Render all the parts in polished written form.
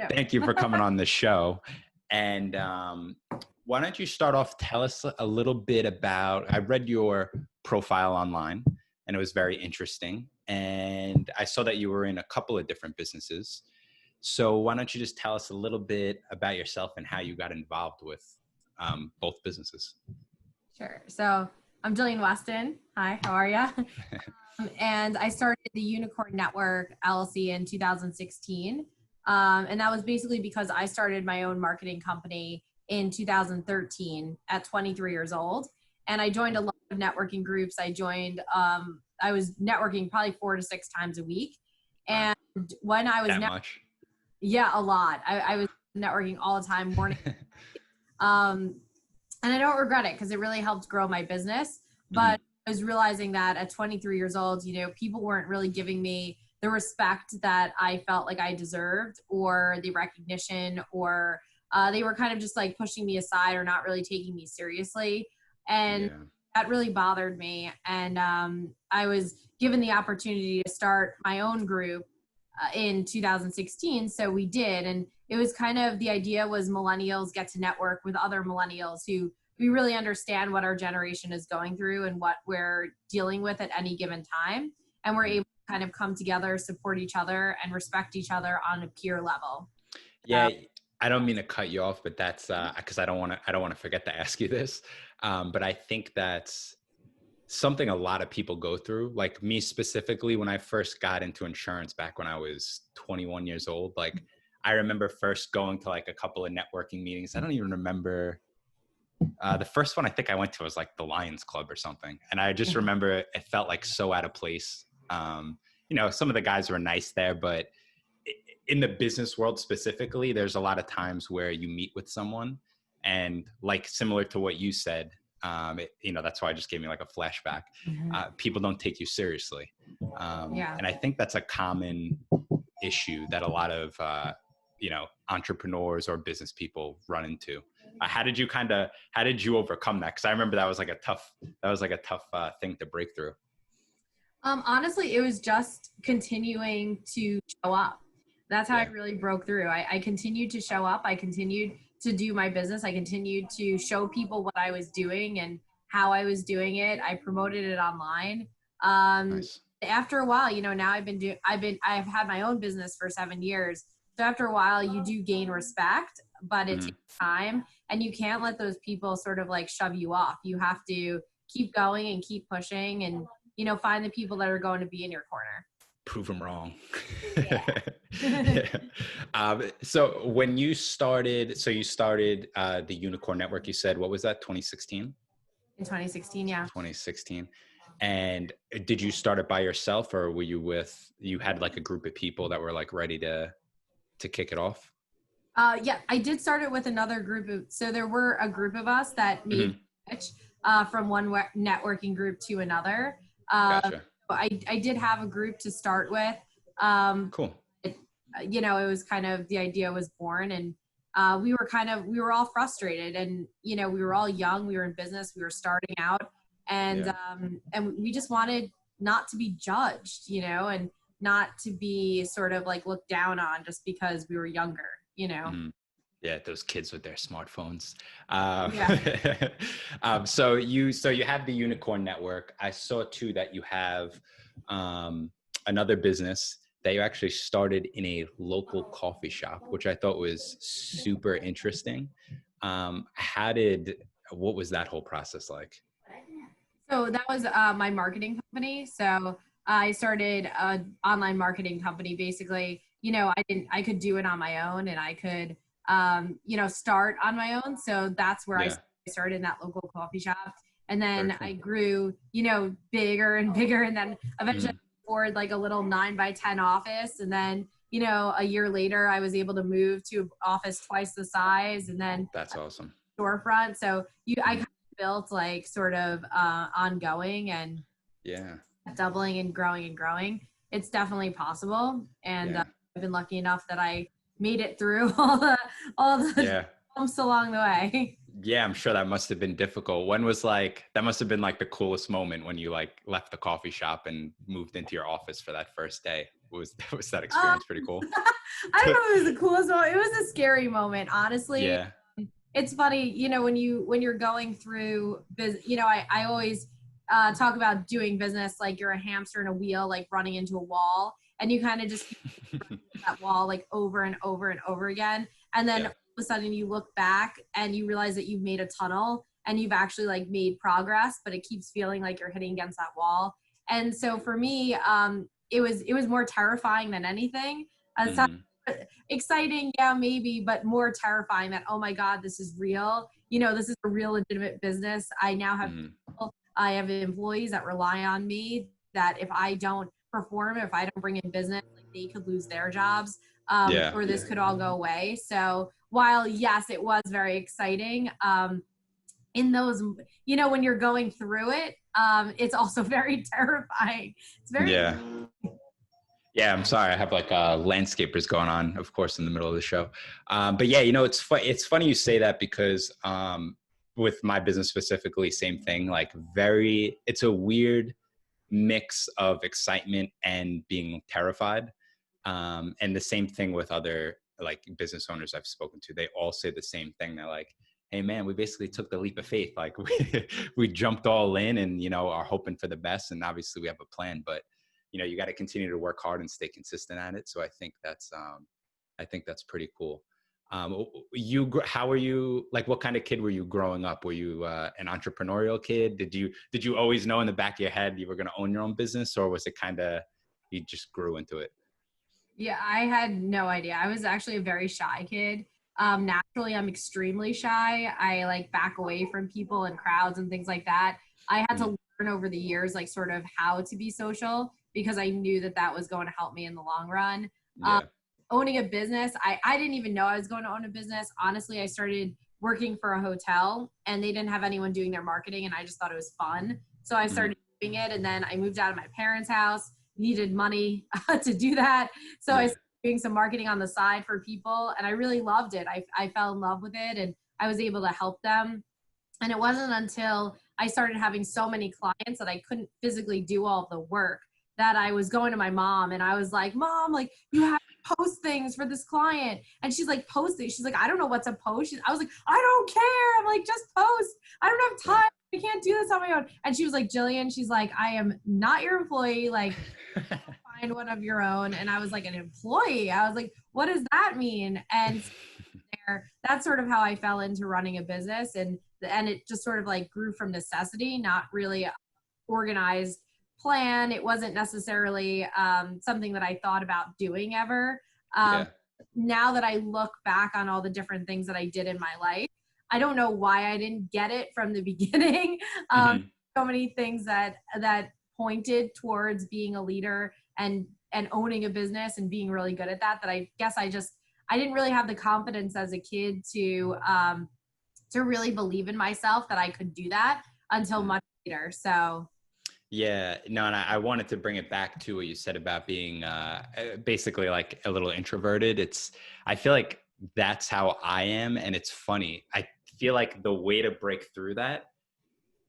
Thank you for coming on the show. And why don't you start off, tell us a little bit about, I read your profile online and it was very interesting. And I saw that you were in a couple of different businesses. So why don't you just tell us a little bit about yourself and how you got involved with both businesses? Sure. So I'm Jillian Weston. Hi, how are you? And I started the Unicorn Network LLC in 2016. And that was basically because I started my own marketing company in 2013 at 23 years old. And I joined a lot of networking groups. I was networking probably 4 to 6 times a week. And when I was yeah, a lot. I was networking all the time, morning. And I don't regret it because it really helped grow my business. But I was realizing that at 23 years old, people weren't really giving me the respect that I felt like I deserved, or the recognition, or they were kind of just like pushing me aside or not really taking me seriously. And that really bothered me. And I was given the opportunity to start my own group in 2016. So we did. And it was kind of, the idea was millennials get to network with other millennials who we really understand what our generation is going through and what we're dealing with at any given time. And we're able to kind of come together, support each other, and respect each other on a peer level. Yeah. I don't mean to cut you off, but that's because I don't want to forget to ask you this. But I think that's something a lot of people go through. Like me specifically, when I first got into insurance back when I was 21 years old, like I remember first going to like a couple of networking meetings. I don't even remember. The first one I think I went to was like the Lions Club or something. And I just remember it felt like so out of place. Some of the guys were nice there, but in the business world specifically, there's a lot of times where you meet with someone and like similar to what you said, that's why it just gave me like a flashback. People don't take you seriously. And I think that's a common issue that a lot of, entrepreneurs or business people run into. How did you overcome that? Cause I remember that was like a tough thing to break through. Honestly, it was just continuing to show up. That's how I really broke through. I continued to show up. I continued to do my business. I continued to show people what I was doing and how I was doing it. I promoted it online. Nice. After a while, now I've had my own business for 7 years. So after a while you do gain respect, but it takes time, and you can't let those people sort of like shove you off. You have to keep going and keep pushing and, find the people that are going to be in your corner. Prove them wrong. So when you started, the Unicorn Network, you said, what was that? 2016? In 2016. Yeah. 2016. And did you start it by yourself, or were you had like a group of people that were like ready to kick it off? Yeah, I did start it with another group so there were a group of us that made switch from one networking group to another. Gotcha. I did have a group to start with. Cool. It was kind of, the idea was born, and we were all frustrated, and, we were all young, we were in business, we were starting out, and we just wanted not to be judged, and not to be sort of like looked down on just because we were younger, Yeah, those kids with their smartphones. So you have the Unicorn Network. I saw too that you have another business that you actually started in a local coffee shop, which I thought was super interesting. What was that whole process like? So that was my marketing company. So I started an online marketing company. Basically, I could do it on my own, and I could start on my own. So that's where I started, in that local coffee shop. And then I grew, bigger and bigger. And then eventually afford like a little 9x10 office. And then, a year later, I was able to move to an office twice the size. And then that's awesome. Storefront. So I kind of built like sort of ongoing and doubling and growing. It's definitely possible. And I've been lucky enough that I made it through all the bumps along the way. Yeah, I'm sure that must have been difficult. That must have been like the coolest moment when you like left the coffee shop and moved into your office for that first day. Was that experience pretty cool? I don't know if it was the coolest moment. It was a scary moment, honestly. Yeah. It's funny, when you're going through I always talk about doing business like you're a hamster in a wheel, like running into a wall, and you kind of just keep that wall like over and over and over again, and then all of a sudden you look back and you realize that you've made a tunnel and you've actually like made progress, but it keeps feeling like you're hitting against that wall. And so for me, it was more terrifying than anything. Exciting, yeah, maybe, but more terrifying that, oh my God, this is real. This is a real legitimate business. I now have people, I have employees that rely on me, that if I don't perform, if I don't bring in business, like they could lose their jobs, or this could all go away. So while yes, it was very exciting, in those, when you're going through it, it's also very terrifying. It's very Yeah, I'm sorry. I have like landscapers going on, of course, in the middle of the show. But yeah, it's funny you say that because with my business specifically, same thing. Like it's a weird mix of excitement and being terrified. And the same thing with other like business owners I've spoken to. They all say the same thing. They're like, hey man, we basically took the leap of faith. Like we jumped all in and, are hoping for the best. And obviously we have a plan, but you got to continue to work hard and stay consistent at it. So I think that's pretty cool. How were you, like, what kind of kid were you growing up? Were you an entrepreneurial kid? Did you always know in the back of your head you were going to own your own business, or was it kind of, you just grew into it? Yeah, I had no idea. I was actually a very shy kid. Naturally, I'm extremely shy. I like back away from people and crowds and things like that. I had to learn over the years, like sort of how to be social, because I knew that was going to help me in the long run. Owning a business, I didn't even know I was going to own a business. Honestly, I started working for a hotel and they didn't have anyone doing their marketing, and I just thought it was fun. So I started doing it, and then I moved out of my parents' house, needed money to do that. So I started doing some marketing on the side for people, and I really loved it. I fell in love with it, and I was able to help them. And it wasn't until I started having so many clients that I couldn't physically do all of the work that I was going to my mom, and I was like, Mom, like, you have to post things for this client. And she's like, post it. She's like, I don't know what to post. I was like, I don't care. I'm like, just post. I don't have time. I can't do this on my own. And she was like, Jillian, she's like, I am not your employee. Like, find one of your own. And I was like, an employee? I was like, what does that mean? And that's sort of how I fell into running a business. And it just sort of like grew from necessity, not really organized plan. It wasn't necessarily something that I thought about doing ever. Now that I look back on all the different things that I did in my life, I don't know why I didn't get it from the beginning. So many things that pointed towards being a leader and owning a business and being really good at that I guess I didn't really have the confidence as a kid to really believe in myself that I could do that until much later. So yeah, no, and I wanted to bring it back to what you said about being basically like a little introverted. I feel like that's how I am. And it's funny. I feel like the way to break through that,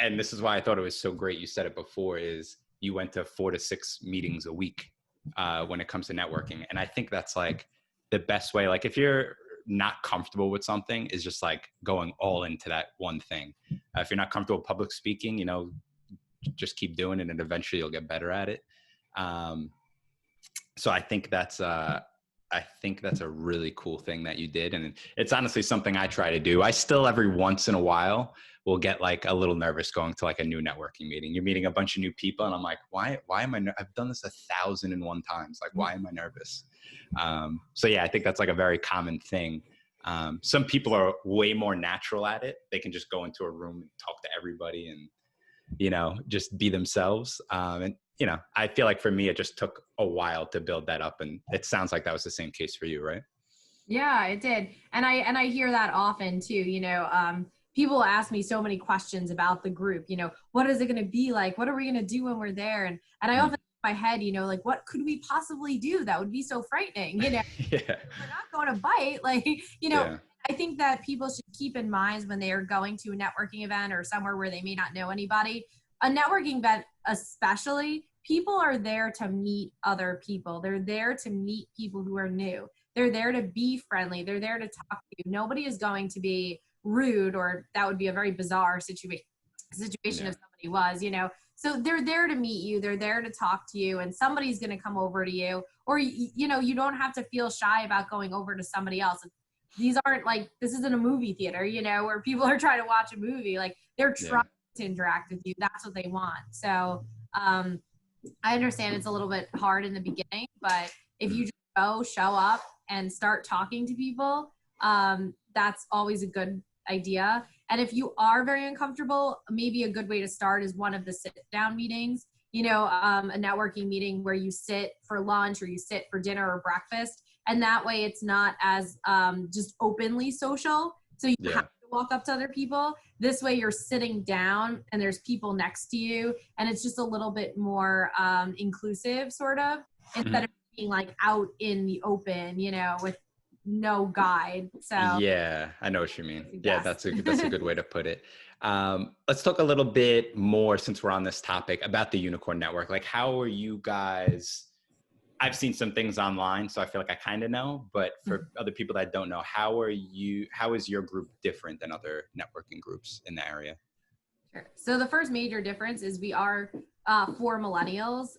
and this is why I thought it was so great you said it before, is you went to 4 to 6 meetings a week when it comes to networking. And I think that's like the best way. Like if you're not comfortable with something, is just like going all into that one thing. If you're not comfortable with public speaking, just keep doing it and eventually you'll get better at it. So I think that's a really cool thing that you did. And it's honestly something I try to do. I still every once in a while will get like a little nervous going to like a new networking meeting. You're meeting a bunch of new people and I'm like, why am I, I've done this 1,001 times. Like, why am I nervous? So yeah, I think that's like a very common thing. Some people are way more natural at it. They can just go into a room and talk to everybody and, just be themselves. And, I feel like for me, it just took a while to build that up. And it sounds like that was the same case for you, right? Yeah, it did. And I hear that often too, people ask me so many questions about the group, what is it going to be like? What are we going to do when we're there? And I often in my head, like, what could we possibly do? That would be so frightening, Yeah. We're not going to bite, like, I think that people should keep in mind when they are going to a networking event or somewhere where they may not know anybody, a networking event especially people are there to meet other people. They're there to meet people who are new. They're there to be friendly. They're there to talk to you. Nobody is going to be rude, or that would be a very bizarre situation if somebody was, So they're there to meet you. They're there to talk to you, and somebody's going to come over to you. Or, you don't have to feel shy about going over to somebody else. These aren't like, this isn't a movie theater, where people are trying to watch a movie. Like, they're trying to interact with you. That's what they want. So I understand it's a little bit hard in the beginning, but if you just show up and start talking to people, that's always a good idea. And if you are very uncomfortable, maybe a good way to start is one of the sit down meetings, a networking meeting where you sit for lunch or you sit for dinner or breakfast. And that way it's not as just openly social. So you have to walk up to other people. This way you're sitting down and there's people next to you, and it's just a little bit more inclusive, sort of, instead of being like out in the open, with no guide. So yeah, I know what you mean. Yeah, that's a good way to put it. Let's talk a little bit more, since we're on this topic, about the Unicorn Network. Like, how are you guys? I've seen some things online, so I feel like I kind of know, but for other people that don't know, how is your group different than other networking groups in the area? Sure. So the first major difference is we are for millennials.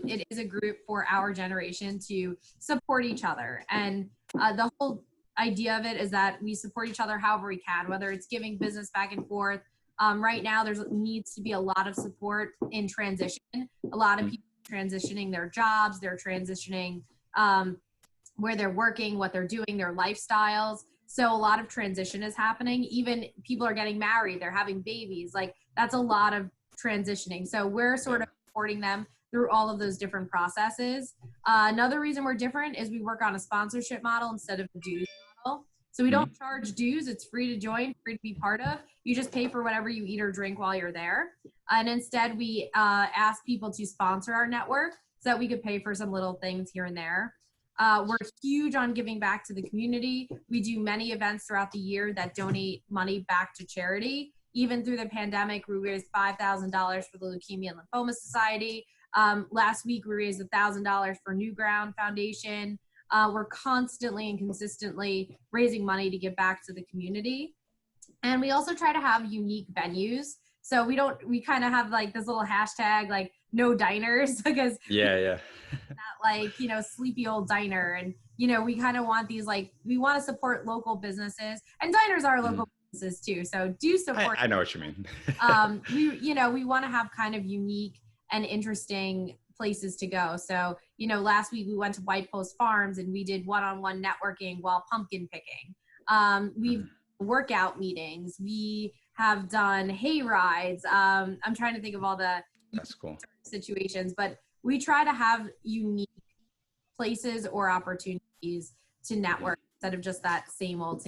It is a group for our generation to support each other. And the whole idea of it is that we support each other however we can, whether it's giving business back and forth. Right now, there needs to be a lot of support in transition. A lot of people transitioning their jobs, they're transitioning where they're working, what they're doing, their lifestyles. So a lot of transition is happening. Even people are getting married, they're having babies. Like, that's a lot of transitioning. So we're sort of supporting them through all of those different processes. Another reason we're different is we work on a sponsorship model instead of a dues model. So we don't charge dues. It's free to join, free to be part of. You just pay for whatever you eat or drink while you're there. And instead, we ask people to sponsor our network so that we could pay for some little things here and there. We're huge on giving back to the community. We do many events throughout the year that donate money back to charity. Even through the pandemic, we raised $5,000 for the Leukemia and Lymphoma Society. Last week, we raised $1,000 for New Ground Foundation. We're constantly and consistently raising money to give back to the community. And we also try to have unique venues. So we kind of have like this little hashtag, like no diners, because not like, sleepy old diner. And, we kind of want these, like, we want to support local businesses, and diners are local businesses too. So do support. I know what you mean. We want to have kind of unique and interesting places to go. So, last week we went to White Post Farms and we did one-on-one networking while pumpkin picking. We've workout meetings. We have done hay rides. I'm trying to think of all the that's cool situations, but we try to have unique places or opportunities to network instead of just that same old.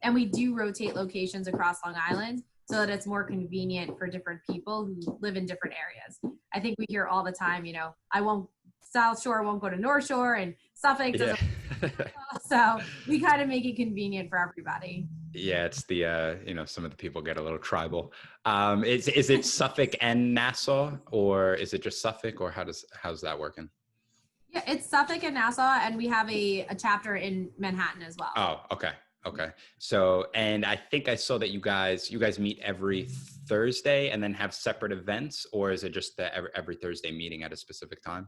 And we do rotate locations across Long Island so that it's more convenient for different people who live in different areas. I think we hear all the time, South Shore won't go to North Shore, and Suffolk doesn't. So we kind of make it convenient for everybody. Yeah, it's the some of the people get a little tribal. Is it Suffolk and Nassau, or is it just Suffolk, or how's that working? Yeah, it's Suffolk and Nassau, and we have a chapter in Manhattan as well. Oh, okay. So, and I think I saw that you guys meet every Thursday and then have separate events, or is it just the every Thursday meeting at a specific time?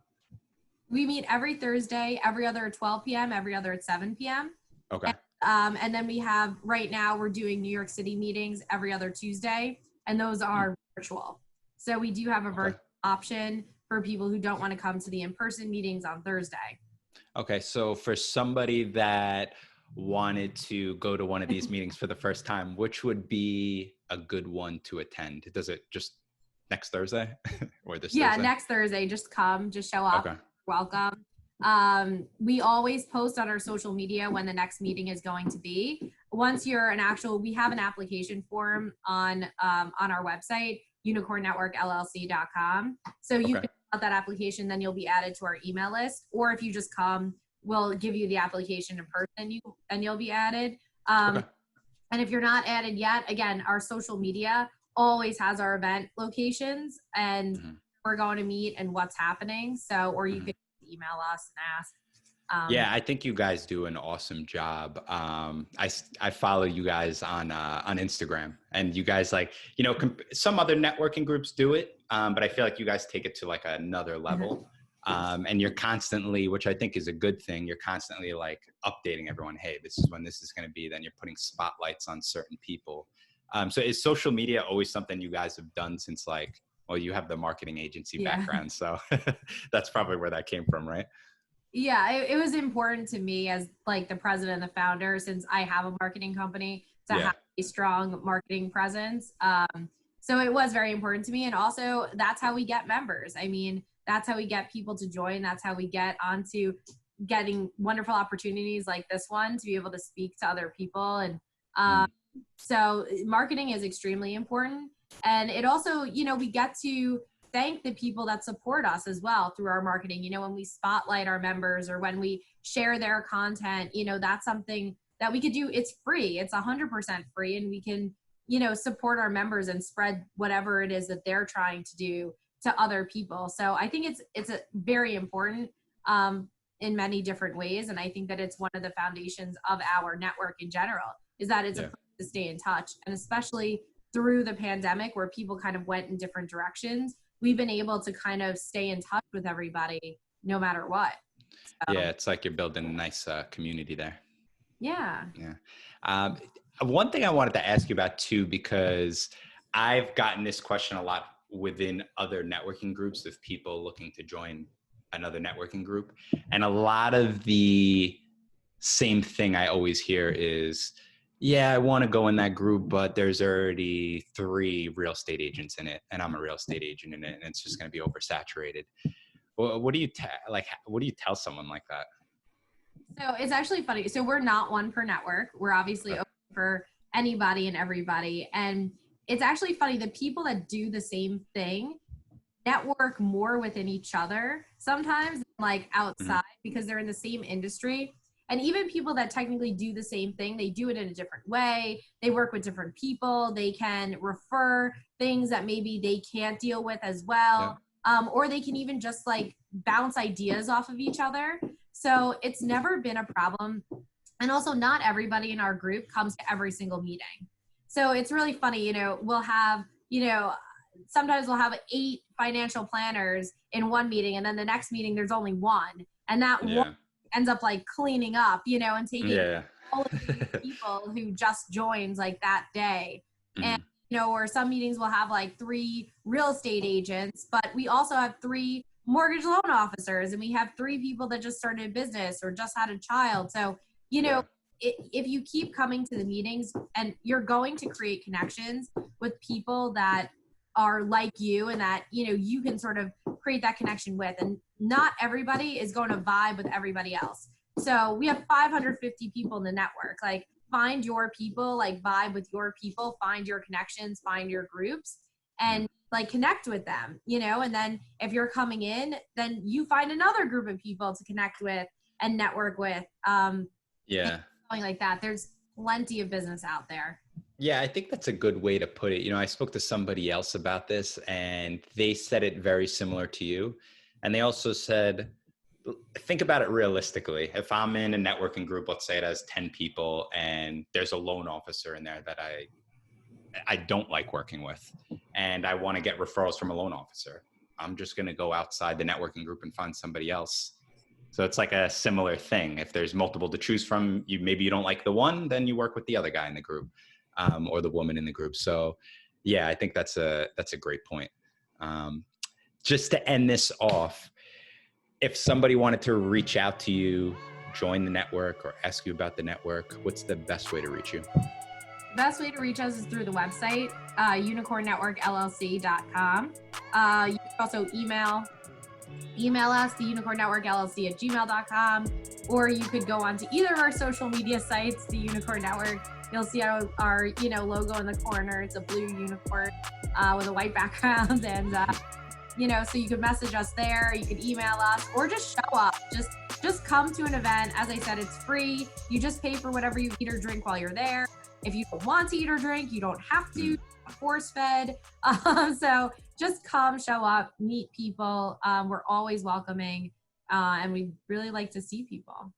We meet every Thursday, every other at 12 p.m., every other at 7 p.m. Okay. And then we have, right now, we're doing New York City meetings every other Tuesday, and those are virtual. So we do have a virtual option for people who don't want to come to the in-person meetings on Thursday. Okay. So for somebody that wanted to go to one of these meetings for the first time, which would be a good one to attend? Does it just next Thursday or this Thursday? Next Thursday. Just come, just show up. Okay. Welcome. We always post on our social media when the next meeting is going to be. Once you're we have an application form on our website, unicornnetworkllc.com. So you can fill out that application, then you'll be added to our email list. Or if you just come, we'll give you the application in person and you'll be added. And if you're not added yet, again, our social media always has our event locations, and we're going to meet and what's happening. So, or you could email us and ask. Yeah, I think you guys do an awesome job. I follow you guys on Instagram, and you guys some other networking groups do it, but I feel like you guys take it to like another level. And you're constantly, which I think is a good thing, you're constantly like updating everyone. Hey, this is when this is going to be. Then you're putting spotlights on certain people. So is social media always something you guys have done since well, you have the marketing agency background, so that's probably where that came from, right? Yeah, it was important to me as like the president and the founder, since I have a marketing company, to have a strong marketing presence. So it was very important to me. And also that's how we get members. I mean, that's how we get people to join. That's how we get onto getting wonderful opportunities like this one to be able to speak to other people. And so marketing is extremely important. And it also, we get to thank the people that support us as well through our marketing. When we spotlight our members or when we share their content, that's something that we could do. It's free. It's 100% free. And we can, support our members and spread whatever it is that they're trying to do to other people. So I think it's a very important in many different ways. And I think that it's one of the foundations of our network in general, is that it's a place to stay in touch. And especially through the pandemic, where people kind of went in different directions, we've been able to kind of stay in touch with everybody no matter what. So, yeah, it's like you're building a nice community there. Yeah. Yeah. One thing I wanted to ask you about too, because I've gotten this question a lot within other networking groups of people looking to join another networking group. And a lot of the same thing I always hear is, yeah, I want to go in that group, but there's already 3 real estate agents in it, and I'm a real estate agent in it, and it's just going to be oversaturated. What do you tell someone like that? So it's actually funny. So we're not one per network. We're obviously open for anybody and everybody. And it's actually funny, the people that do the same thing network more within each other sometimes, like outside, because they're in the same industry. And even people that technically do the same thing, they do it in a different way. They work with different people. They can refer things that maybe they can't deal with as well. Or they can even just like bounce ideas off of each other. So it's never been a problem. And also not everybody in our group comes to every single meeting. So it's really funny, we'll have, sometimes we'll have 8 financial planners in one meeting, and then the next meeting there's only 1. And that one ends up like cleaning up, and taking all of the people who just joined like that day. And, or some meetings will have like 3 real estate agents, but we also have 3 mortgage loan officers, and we have 3 people that just started a business or just had a child. So, if you keep coming to the meetings, and you're going to create connections with people that are like you, and that, you can sort of create that connection with, and not everybody is going to vibe with everybody else. So we have 550 people in the network. Like, find your people, like vibe with your people, find your connections, find your groups, and like connect with them, and then if you're coming in, then you find another group of people to connect with and network with. Something like that. There's plenty of business out there. Yeah, I think that's a good way to put it. I spoke to somebody else about this, and they said it very similar to you. And they also said, think about it realistically. If I'm in a networking group, let's say it has 10 people, and there's a loan officer in there that I don't like working with, and I want to get referrals from a loan officer, I'm just going to go outside the networking group and find somebody else. So it's like a similar thing. If there's multiple to choose from, maybe you don't like the one, then you work with the other guy in the group, or the woman in the group. So yeah, I think that's a great point. Just to end this off, if somebody wanted to reach out to you, join the network, or ask you about the network, what's the best way to reach you? The best way to reach us is through the website, unicornnetworkllc.com. You can also email us, the unicornnetworkllc@gmail.com, or you could go onto either of our social media sites, the Unicorn Network. You'll see our logo in the corner. It's a blue unicorn with a white background, and So you could message us there, you could email us, or just show up. Just come to an event. As I said, it's free. You just pay for whatever you eat or drink while you're there. If you don't want to eat or drink, you don't have to. Force fed. So just come, show up, meet people. We're always welcoming, and we really like to see people.